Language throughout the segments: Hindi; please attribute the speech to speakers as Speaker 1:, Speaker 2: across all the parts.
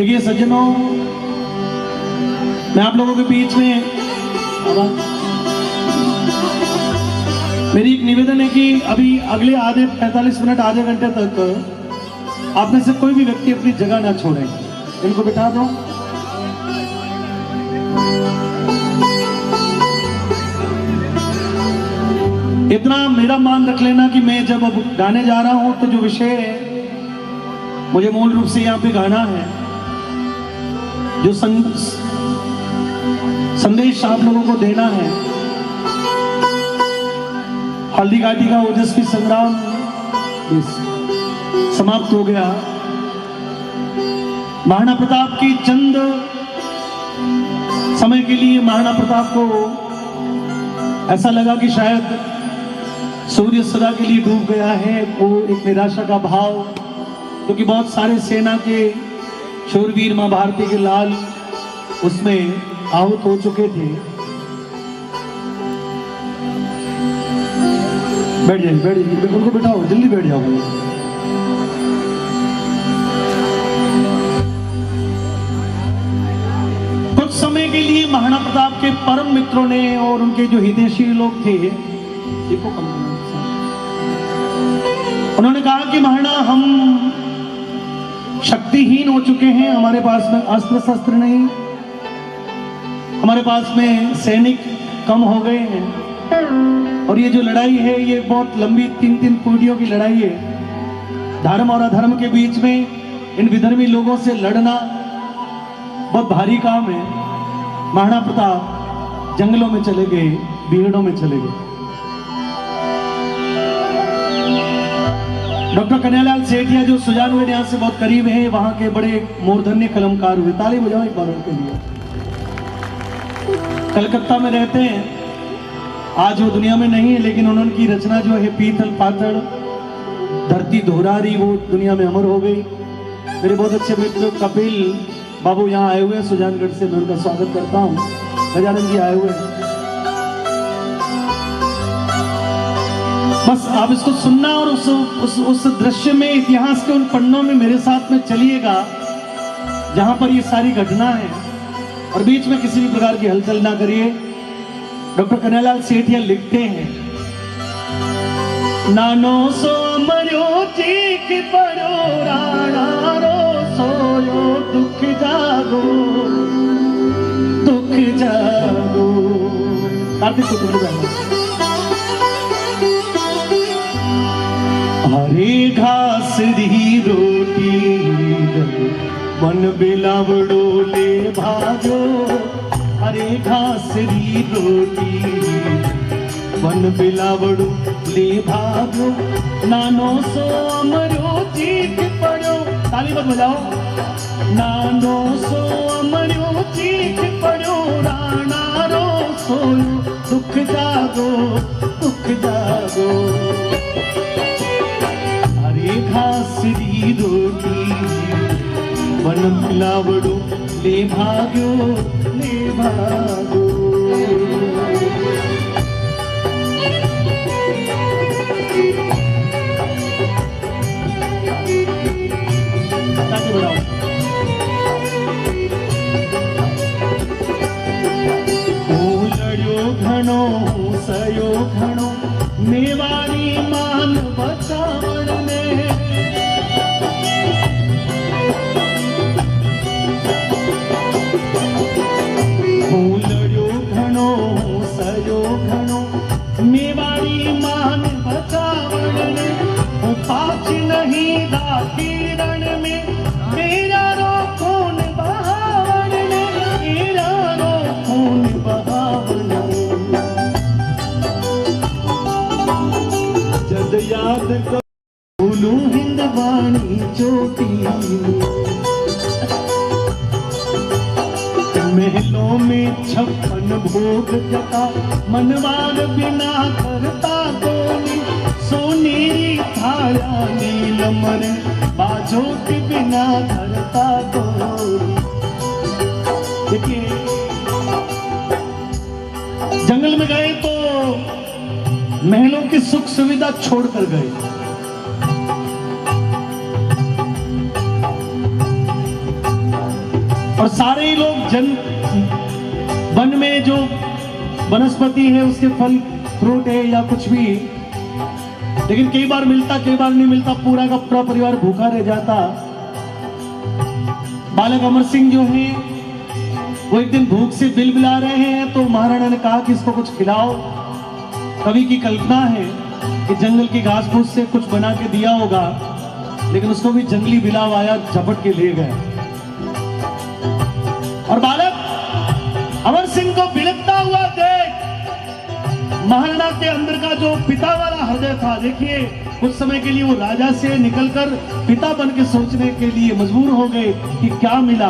Speaker 1: देखिए सज्जनों, मैं आप लोगों के बीच में मेरी एक निवेदन है कि अभी अगले आधे 45 मिनट आधे घंटे तक आप में से कोई भी व्यक्ति अपनी जगह ना छोड़े। इनको बिठा दो। इतना मेरा मान रख लेना कि मैं जब अब गाने जा रहा हूं तो जो विषय है मुझे मूल रूप से यहां पे गाना है, जो संदेश आप लोगों को देना है। हल्दी घाटी का ओजस्वी संग्राम समाप्त हो गया। महाराणा प्रताप की चंद समय के लिए महाराणा प्रताप को ऐसा लगा कि शायद सूर्य सदा के लिए डूब गया है। वो एक निराशा का भाव, क्योंकि बहुत सारे सेना के शूरवीर मां भारती के लाल उसमें आहूत हो चुके थे। बैठ जाइए, उनको बिठाओ, जल्दी बैठ जाओ। कुछ समय के लिए महाराणा प्रताप के परम मित्रों ने और उनके जो हितैषी लोग थे, उन्होंने कहा कि महाराणा, हम शक्तिहीन हो चुके हैं, हमारे पास में अस्त्र शस्त्र नहीं, हमारे पास में सैनिक कम हो गए हैं, और ये जो लड़ाई है ये बहुत लंबी 3-3 पीढ़ियों की लड़ाई है। धर्म और अधर्म के बीच में इन विधर्मी लोगों से लड़ना बहुत भारी काम है। महाराणा प्रताप जंगलों में चले गए, बीहड़ों में चले गए। डॉक्टर कन्हैयालाल सेठिया जो सुजानगढ़ यहाँ से बहुत करीब है, वहां के बड़े मूर्धन्य कलमकार हुए। ताली बजाओ एक बार उनके लिए। कलकत्ता में रहते हैं, आज वो दुनिया में नहीं है, लेकिन उन्होंने रचना जो है पीतल पातड़ धरती दोहरारी, वो दुनिया में अमर हो गई। मेरे बहुत अच्छे मित्र कपिल बाबू यहाँ आए हुए हैं सुजानगढ़ से, मैं उनका स्वागत करता हूँ। गजानन जी आए हुए हैं। बस आप इसको सुनना और उस दृश्य में, इतिहास के उन पन्नों में मेरे साथ में चलिएगा जहां पर ये सारी घटना है, और बीच में किसी भी प्रकार की हलचल ना करिए। डॉक्टर कन्हैयालाल सेठिया लिखते हैं, नानो सो मरो चीख पड़ो राणा रो सोयो दुख जागो कार्तिक हरे घास री रोटी मन बिलावड़ो ले भाजो, हरे घास री रोटी मन बिलावड़ो ले भागो, नानो सो अमरो चीख पड़ो। ताली मत बजाओ। नानो सो अमरो चीख पड़ो राणा रो सोयो दुख जागो घास री रोटी वन मिलावड़ो ले भाग्यो ले भागो। लड़ो घणो सयो घणो मेवाड़ी मान बचावण में, लड़ो घणो सयो घणो मेवाड़ी मान बचावण में, पाछ नहीं दाती रण में मेरा रो खून बहावण में, मेरा रो खून बहावण जद याद कर भूलू हिंदवानी चोटी, महलों में 56 भोग जता मनवार बिना करता कोनी, सोनेरी थाया नीलमर बाजों के बिना धरता कोनी। देखिए, जंगल में गए तो महलों की सुख सुविधा छोड़कर गए। और सारे ही लोग वन में जो वनस्पति है उसके फल फ्रूट है या कुछ भी, लेकिन कई बार मिलता कई बार नहीं मिलता, पूरा का पूरा परिवार भूखा रह जाता। बालक अमर सिंह जो है वो एक दिन भूख से बिलबिला रहे हैं, तो महाराणा ने कहा कि इसको कुछ खिलाओ। कवि की कल्पना है कि जंगल की घास फूस से कुछ बना के दिया होगा, लेकिन उसको भी जंगली बिलाव आया, झपट के ले गया। और बालक अमर सिंह को बिलखता हुआ देख महाराणा के अंदर का जो पिता वाला हृदय था, देखिए कुछ समय के लिए वो राजा से निकलकर पिता बन के सोचने के लिए मजबूर हो गए कि क्या मिला।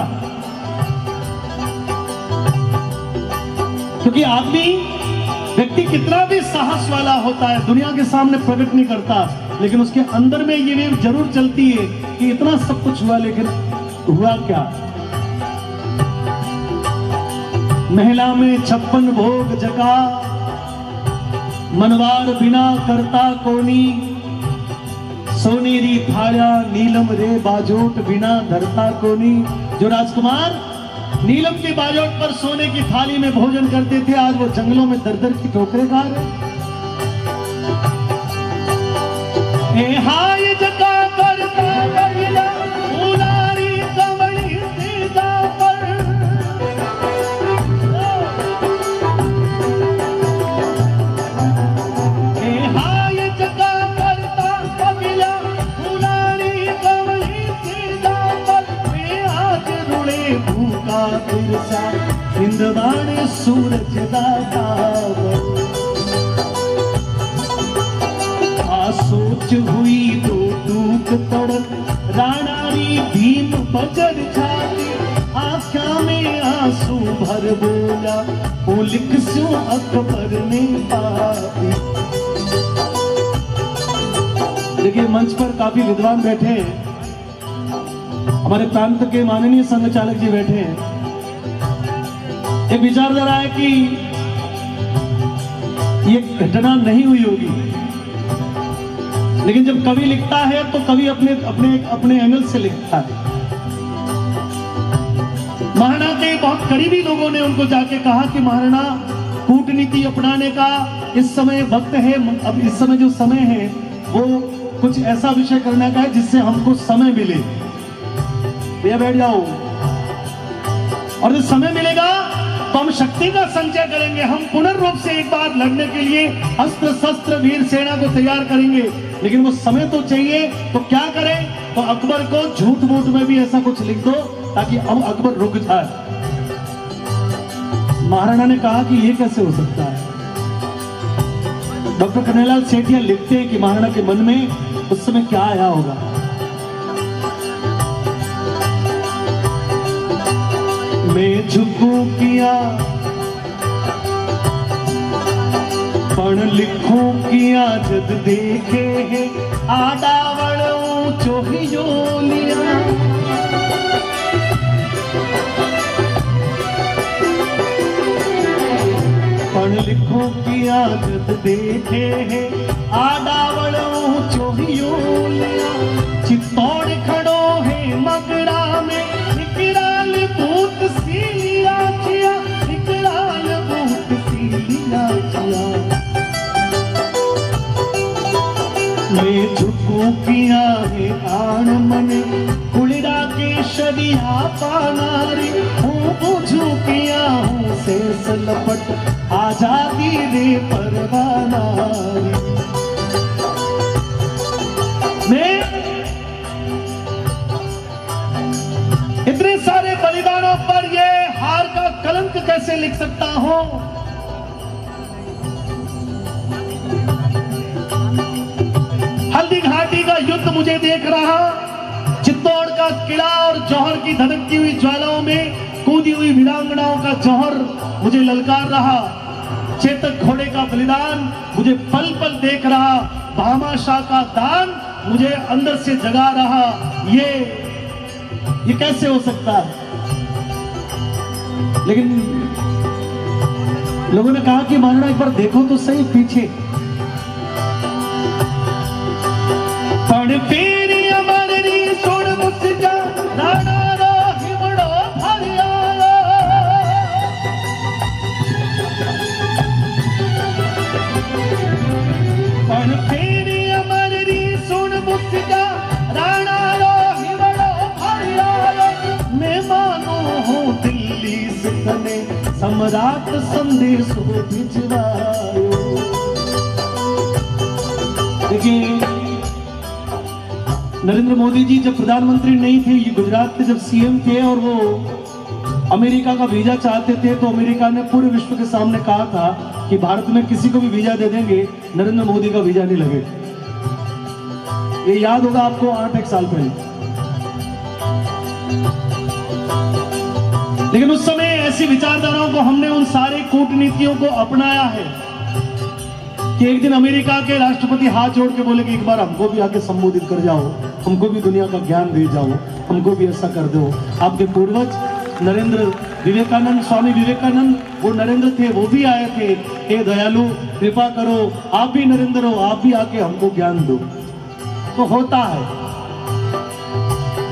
Speaker 1: क्योंकि आदमी व्यक्ति कितना भी साहस वाला होता है, दुनिया के सामने प्रकट नहीं करता, लेकिन उसके अंदर में ये वेव जरूर चलती है कि इतना सब कुछ हुआ, लेकिन हुआ क्या। महिला में 56 भोग जगा, मनवार बिना करता कोनी, सोनेरी थाया नीलम रे बाजोट बिना धरता कोनी। जो राजकुमार नीलम की बाजोट पर सोने की थाली में भोजन करते थे, आज वो जंगलों में दर दर की ठोकरें खा रहे। हाय जगा करता कबिला उलारी कमली सीधा पर, हाय जगा करता कबिला उलारी कमली सीधा पर, आज रुड़े भूखा तिरसा इंद्रवाण सूरज दाता। सोच हुई तो टूक तड़क राणारी भीम बजर छाती, आँखा में आंसू भर बोला वो लिख सो अकबर ने पाती। देखिए मंच पर काफी विद्वान बैठे हैं, हमारे प्रांत के माननीय संघ चालक जी बैठे हैं। एक विचारधारा है कि ये घटना नहीं हुई होगी, लेकिन जब कवि लिखता है तो कवि अपने अपने अपने एंगल से लिखता है। महाराणा के बहुत करीबी लोगों ने उनको जाके कहा कि महाराणा कूटनीति अपनाने का इस समय वक्त है, अब इस समय जो समय है वो कुछ ऐसा विषय करने का है जिससे हमको समय मिले। भैया बैठ जाओ। और जब समय मिलेगा तो हम शक्ति का संचय करेंगे, हम पुनर्रूप से एक बार लड़ने के लिए अस्त्र शस्त्र वीर सेना को तैयार करेंगे, लेकिन वो समय तो चाहिए। तो क्या करें, तो अकबर को झूठ मूठ में भी ऐसा कुछ लिख दो ताकि अब अकबर रुक जाए। महाराणा ने कहा कि ये कैसे हो सकता है। डॉक्टर कन्हैयालाल सेठिया लिखते हैं कि महाराणा के मन में उस समय क्या आया होगा। मैं झुकू किया पढ़ लिखूं किया जद देखे है आडावड़ों चोहियो लिया। पढ़ लिखूं किया जद देखे है आडावड़ों चोहियो लिया। चित्तौड़ खड़ो है मगरा में इकराल भूत सी लिया किया, इकराल भूत सी लिया किया। मैं झुकू किया है आन मन कुलिरा के शरिया पानारी, हूँ बुझू किया हूँ शेष लपट आजादी रे परवानारी। मैं इतने सारे बलिदानों पर ये हार का कलंक कैसे लिख सकता हूं। हल्दी घाटी का युद्ध मुझे देख रहा, चित्तौड़ का किला और जौहर की धधकती हुई ज्वालाओं में कूदी हुई वीरांगनाओं का जौहर मुझे ललकार रहा। चेतक घोड़े का बलिदान मुझे पल पल देख रहा, भामाशाह का दान मुझे अंदर से जगा रहा। ये कैसे हो सकता है। लेकिन लोगों ने कहा कि महाराणा एक बार देखो तो सही पीछे। पण पेरी अमरनी सुन मुस्का राणा रो हिमड़ो भरिया, सम्राट संदेशो भिजवायो। देखिए, नरेंद्र मोदी जी जब प्रधानमंत्री नहीं थे, ये गुजरात के जब सीएम थे और वो अमेरिका का वीजा चाहते थे, तो अमेरिका ने पूरे विश्व के सामने कहा था कि भारत में किसी को भी वीजा दे देंगे, नरेंद्र मोदी का वीजा नहीं लगेगा। ये याद होगा आपको 8-1 साल पहले। लेकिन उस समय ऐसी विचारधाराओं को हमने उन सारे कूटनीतियों को अपनाया है कि एक दिन अमेरिका के राष्ट्रपति हाथ जोड़ के बोले कि एक बार हमको भी आके संबोधित कर जाओ, हमको भी दुनिया का ज्ञान दे जाओ, हमको भी ऐसा कर दो। आपके पूर्वज नरेंद्र विवेकानंद, स्वामी विवेकानंद, वो नरेंद्र थे, वो भी आए थे, हे दयालु कृपा करो, आप भी नरेंद्र हो, आप भी आके हमको ज्ञान दो। तो होता है,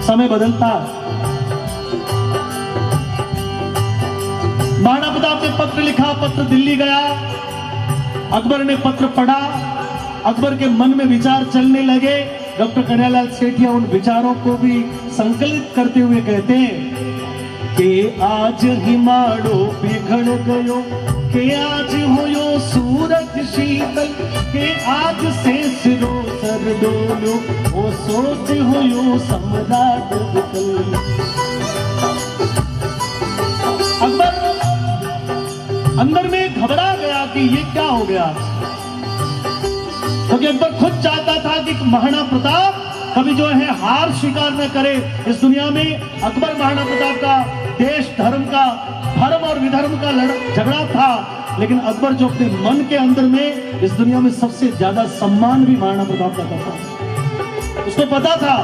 Speaker 1: समय बदलता है। महाराणा प्रताप ने पत्र लिखा, पत्र दिल्ली गया, अकबर ने पत्र पढ़ा, अकबर के मन में विचार चलने लगे। डॉक्टर कन्हैयालाल सेठिया उन विचारों को भी संकलित करते हुए कहते हैं कि आज हिमाड़ो पिघल गयो, के आज होयो सूरज शीतल, के आज से सिरो सर डोलो, ओ सोच होयो सम्राट विकल। अकबर अंदर में घबरा गया कि ये क्या हो गया, क्योंकि अकबर खुद चाहता था कि महाराणा प्रताप कभी जो है हार स्वीकार न करे इस दुनिया में। अकबर महाराणा प्रताप का देश धर्म का, धर्म और विधर्म का झगड़ा था, लेकिन अकबर जो अपने मन के अंदर में इस दुनिया में सबसे ज्यादा सम्मान भी महाराणा प्रताप का था। उसको पता था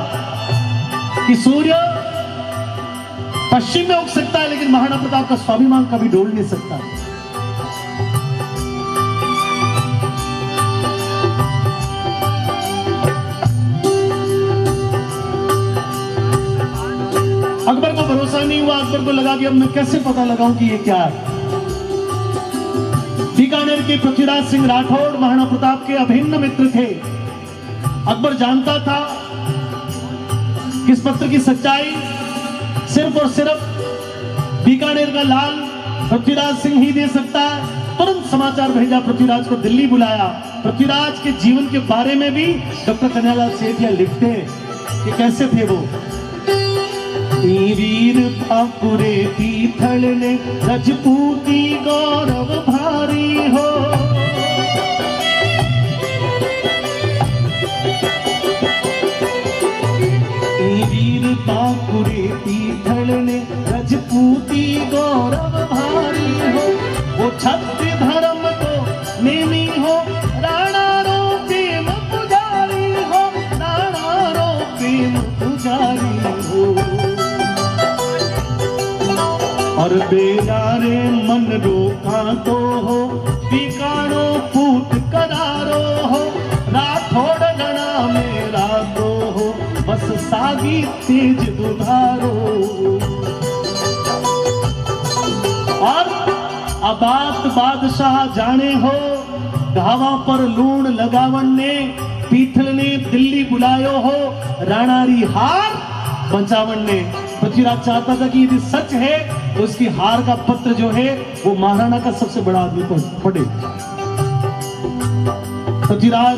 Speaker 1: कि सूर्य पश्चिम में उग सकता है, लेकिन महाराणा प्रताप का स्वाभिमान कभी डोल नहीं सकता। अकबर को भरोसा नहीं हुआ, अकबर को लगा कि अब मैं कैसे पता लगाऊं कि ये क्या है। बीकानेर के पृथ्वीराज सिंह राठौड़ महाराणा प्रताप के अभिन्न मित्र थे। अकबर जानता था कि इस पत्र की सच्चाई सिर्फ और सिर्फ बीकानेर का लाल पृथ्वीराज सिंह ही दे सकता है। तुरंत समाचार भेजा, पृथ्वीराज को दिल्ली बुलाया। पृथ्वीराज के जीवन के बारे में भी डॉक्टर कन्हैयालाल सेठिया लिखते हैं कि कैसे थे वो। वीर ठाकुरे तीथल ने रजपूती गौरव भारी हो, वीर ठाकुरे तीथल ने रजपूती गौरव भारी हो, वो छत्र धर्म को नेमी हो, राणा रो प्रेम पुजारी हो, राणा रो प्रेम पुजारी हो। और बेरारे मन रोका तो हो, बीकाणो पूत करारो हो, राठौड़ गणा मेरा तो हो, बस सागी तेज दुधारो। और अबात बादशाह जाने हो, घावा पर लूण लगावन ने, पीथल ने दिल्ली बुलायो हो, राणारी हार बचावन ने। पृथ्वीराज चाहता था कि यदि सच है तो उसकी हार का पत्र जो है वो महाराणा का सबसे बड़ा आदमी पढ़े। पृथ्वीराज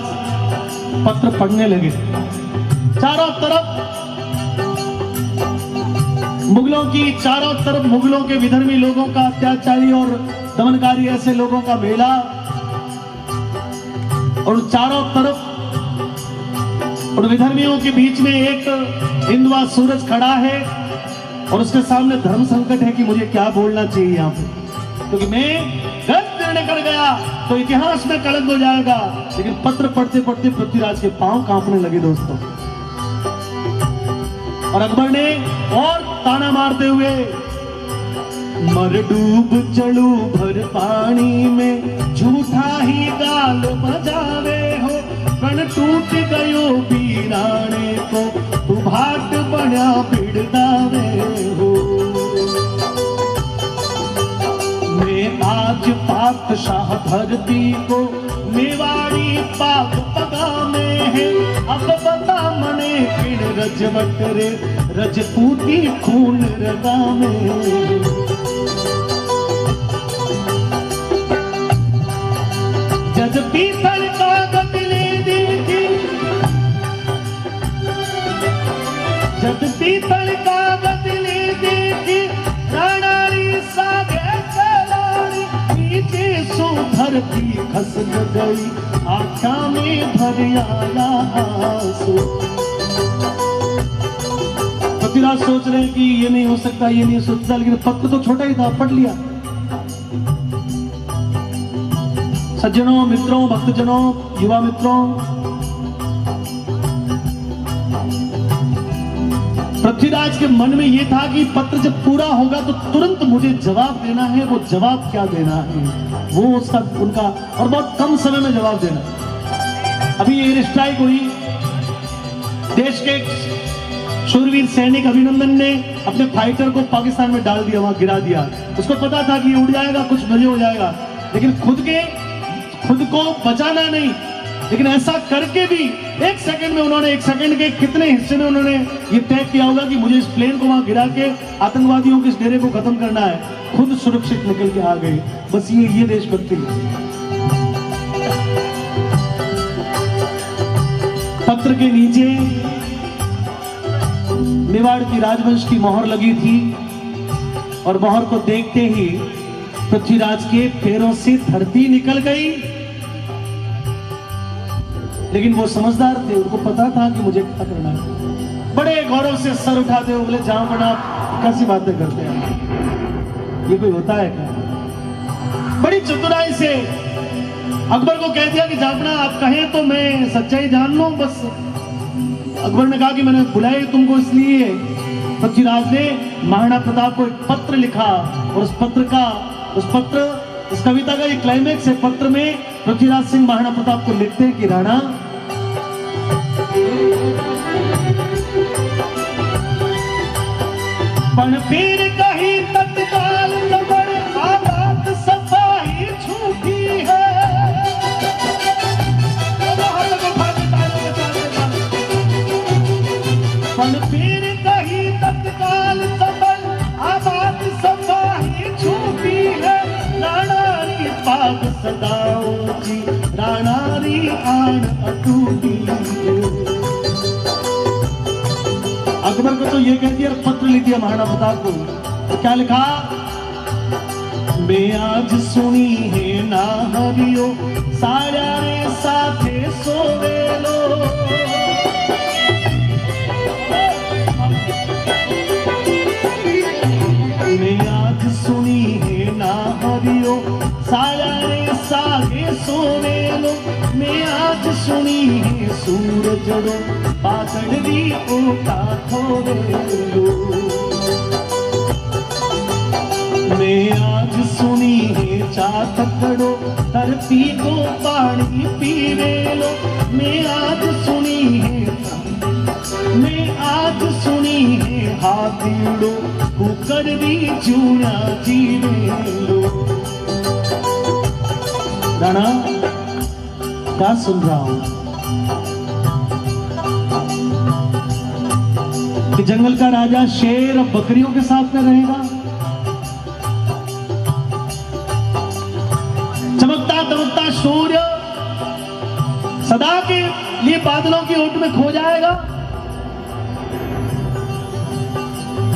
Speaker 1: पत्र पढ़ने लगे। चारों तरफ मुगलों के विधर्मी लोगों का, अत्याचारी और दमनकारी ऐसे लोगों का मेला, और चारों तरफ और विधर्मियों के बीच में एक हिंदुआ सूरज खड़ा है और उसके सामने धर्म संकट है कि मुझे क्या बोलना चाहिए यहाँ पे, क्योंकि मैं गलत निर्णय कर गया तो इतिहास में कलंक हो जाएगा। लेकिन पत्र पढ़ते पढ़ते पृथ्वीराज के पांव कांपने लगे दोस्तों। और अकबर ने और ताना मारते हुए, मर डूब चलू भर पानी में, झूठा ही गाल बजावे हो, कण टूट गयो वीराणे को, तू भाट बना बिड़दावे हो। मैं आज पातशाह धरती को, मेवाड़ी पाक पगा में है, अब बता मने किण रजवट रे, रजपूती खून रगा में। पीतल कागज ले देखी, जब पीतल कागज ले देखी, राणारी सागे चलानी, नीचे सो धरती खसक गई, आँखा में भर आया आंसू। पृथ्वीराज सोच रहे हैं कि ये नहीं हो सकता, ये नहीं हो सकता, लेकिन पत्र तो छोटा ही था, पढ़ लिया। सज्जनों, मित्रों, भक्तजनों, युवा मित्रों, पृथ्वीराज के मन में यह था कि पत्र जब पूरा होगा तो तुरंत मुझे जवाब देना है। वो जवाब क्या देना है, वो उसका उनका, और बहुत कम समय में जवाब देना। अभी एयर स्ट्राइक हुई, देश के शूरवीर सैनिक अभिनंदन ने अपने फाइटर को पाकिस्तान में डाल दिया, वहां गिरा दिया। उसको पता था कि उड़ जाएगा, कुछ बजे हो जाएगा, लेकिन खुद को बचाना नहीं। लेकिन ऐसा करके भी एक सेकंड में उन्होंने, एक सेकंड के कितने हिस्से में उन्होंने ये तय किया होगा कि मुझे इस प्लेन को वहां गिरा के आतंकवादियों के इस डेरे को खत्म करना है। खुद सुरक्षित निकल के आ गए। बस ये देशभक्ति। पत्र के नीचे मेवाड़ की राजवंश की मोहर लगी थी, और मोहर को देखते ही पृथ्वीराज के पैरों से धरती निकल गई। लेकिन वो समझदार थे, उनको पता था कि मुझे क्या करना है। बड़े गौरव से सर उठाते हुए बोले, जाओ बना, कैसी बातें करते हैं, ये कोई होता है क्या? बड़ी चतुराई से अकबर को कह दिया कि जापना आप कहें तो मैं सच्चाई जान लूं। बस अकबर ने कहा कि मैंने बुलाया तुमको इसलिए। पृथ्वीराज ने महाराणा प्रताप को एक पत्र लिखा, और इस कविता का एक क्लाइमेक्स है। पत्र में पृथ्वीराज सिंह महाराणा प्रताप को लिखते हैं कि राणा, पण फिर कहीं तत्काल खबर आबाद सफाई छूटी है। पण फिर कहीं तत्काल खबर आबाद सफाई छूटी है। राणारी पाग सदाओ जी, राणारी आन अटूटी। अकबर को तो ये कह दिया, पत्र लिख दिया महाराणा प्रताप को। तो क्या लिखा? मैं आज सुनी है ना हरियो, सारा रे साथे सोवेलो। मैं आज सुनी है ना हरियो, सारा रे साथे सोवेलो। मैं आज सुनी है सूरज रो, पातड़ी ओटा थोवेलो। मैं आज सुनी है चातकड़ो, धरती को पानी पीवेलो। मैं आज सुनी है हाथीड़ो, कुकर भी चूड़ा जीवेलो। राणा, क्या सुन रहा हूं कि जंगल का राजा शेर और बकरियों के साथ में रहेगा? चमकता दमकता सूर्य सदा के लिए बादलों की ओट में खो जाएगा?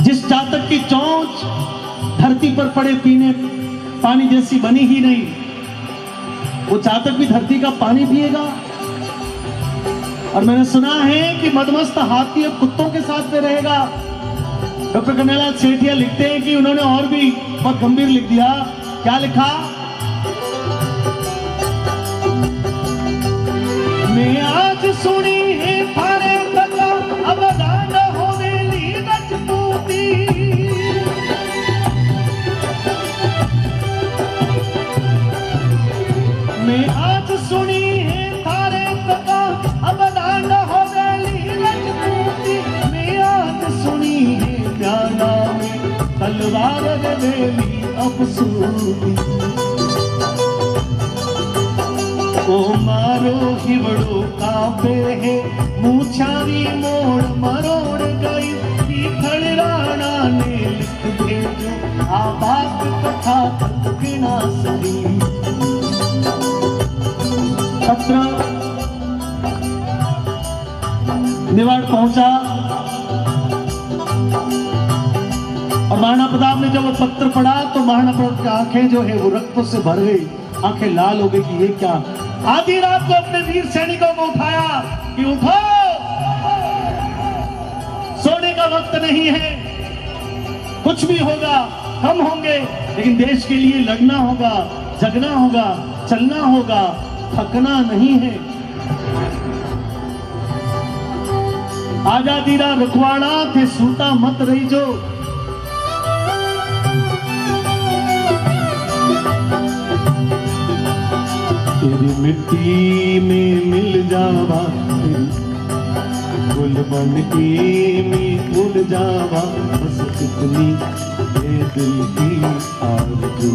Speaker 1: जिस चातक की चोंच धरती पर पड़े पीने पानी जैसी बनी ही नहीं, वो चातक भी धरती का पानी पिएगा? और मैंने सुना है कि मदमस्त हाथी अब कुत्तों के साथ में रहेगा। डॉक्टर कन्हैयालाल सेठिया लिखते हैं कि उन्होंने और भी बहुत गंभीर लिख दिया। क्या लिखा? मैं आज सुनी है थारे तका, अब दान होवेली रजपूती। मैं आज सुनी है थारे तका, अब दान होवेली रजपूती। मैं आज सुनी है प्याला में तलवार देवेली अफसूती। ओ मारो हिवड़ो कापे है, मूछावी मोड़ मरोड़ गई। पीथल राणा ने लिख भेजो, आबाद कथा तक बिना सही। पत्र निवाड़ पहुंचा और महाराणा प्रताप ने जब वो पत्र पढ़ा तो महाराणा प्रताप की आंखें जो है वो रक्तों से भर गई, आंखें लाल हो गई कि ये क्या। आधी रात को अपने वीर सैनिकों को उठाया कि उठो, सोने का वक्त नहीं है, कुछ भी होगा, हम होंगे, लेकिन देश के लिए लड़ना होगा, जगना होगा, चलना होगा, थकना नहीं है। आजादी रा रखवाड़ा थे सूता मत रही जो, तेरी मिट्टी में मिल जावा, गुल बन के में उड़ जावा, बस कितनी ये दिल की आरज़ू।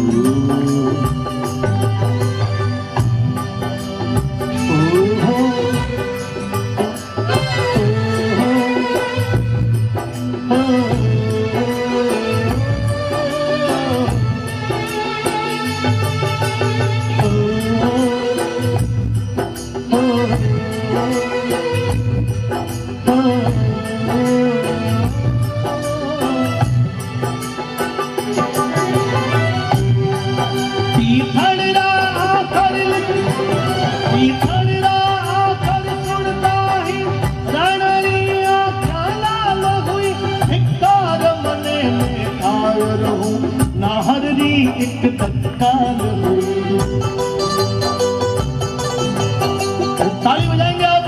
Speaker 1: एक तत्काल ताली बजाएंगे अब।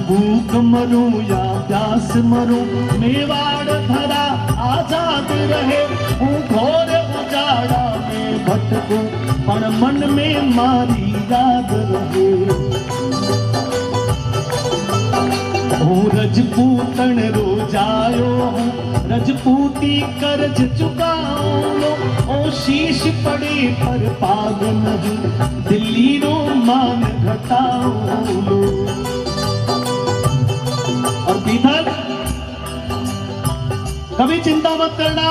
Speaker 1: भूख मरूं या प्यास मरूं, मेवाड़ धरा आजाद रहे, घोर उजाड़ा में भटकूं, पर मन में मारी याद रहे। रजपूतन रोजायो हूँ, रजपूती कर्ज चुकाओ, ओ शीश पड़े पर पाग नहीं, दिल्ली रो मान घटाओ लो। और पीथल कभी चिंता मत करना,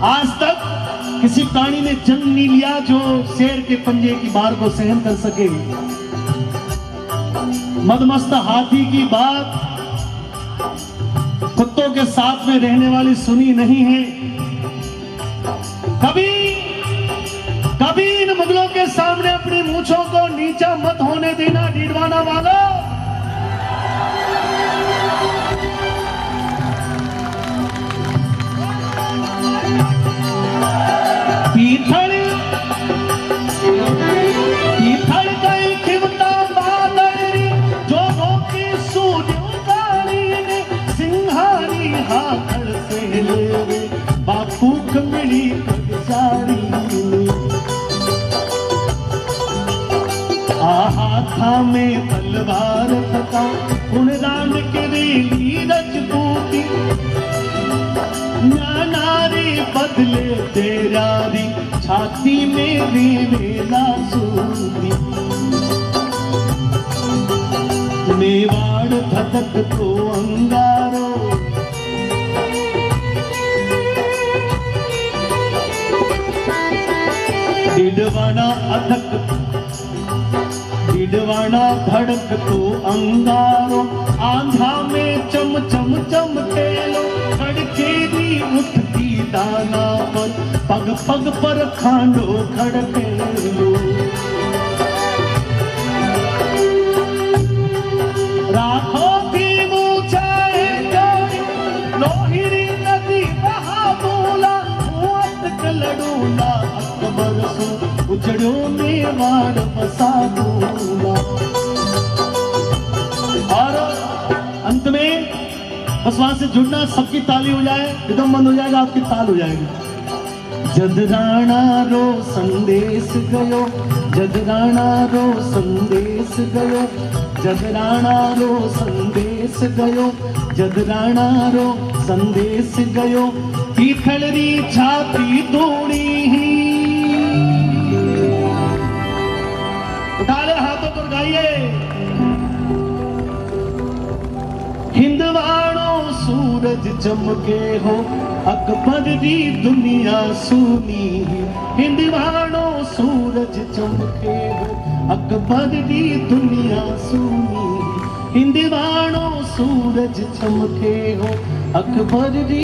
Speaker 1: आज तक किसी प्राणी ने जन्म नहीं लिया जो शेर के पंजे की बार को सहन कर सके। मदमस्त हाथी की बात कुत्तों के साथ में रहने वाली सुनी नहीं है। कभी इन मुगलों के सामने अपनी मूंछों को नीचा मत होने देना डीडवाना वालों। पीथल गई खिमता बादरी, जो रोकी सूर्योगारी ने, सिंहारी हाथड़ से ले बापूक मिली सारी। हाथा में तलवार थका, उड़ान के रेली रजपूती, नारी बदले तेरारी, छाती में वेला सूरी। मेवाड़ धधक तो अंगारो, डिडवाना अधक, डिडवाना धड़क तो अंगारो, आंधा में चम चम चम खेलो, खड़केरी उठती दाना पर, पग पग पर खांडो खड़केलो। राखो भी ऊंचाई जोड़ी, लोहिरी नदी बहा बोला, अटक लड़ूला अकबर सो, उजड़ो मेवाड़ बसा दूंगा। और अंत में बस वहां से जुड़ना, सबकी ताली हो जाए, रिदम बंद हो जाएगा, आपकी ताल हो जाएगी। जदराणा रो संदेश गयो, जदराणा रो संदेश गयो, जदराणा रो संदेश गयो, जदराणा रो संदेश गयो, पीथल री छाती तोड़ी। उठा ले हाथों पर गाइए। हिंदवाणो सूरज चमके हो, अकबर दी दुनिया सुनी। हिंदवाणो सूरज चमके हो, अकबर दी दुनिया सुनी, हिंदवाणो सूरज चमके हो, अकबर दी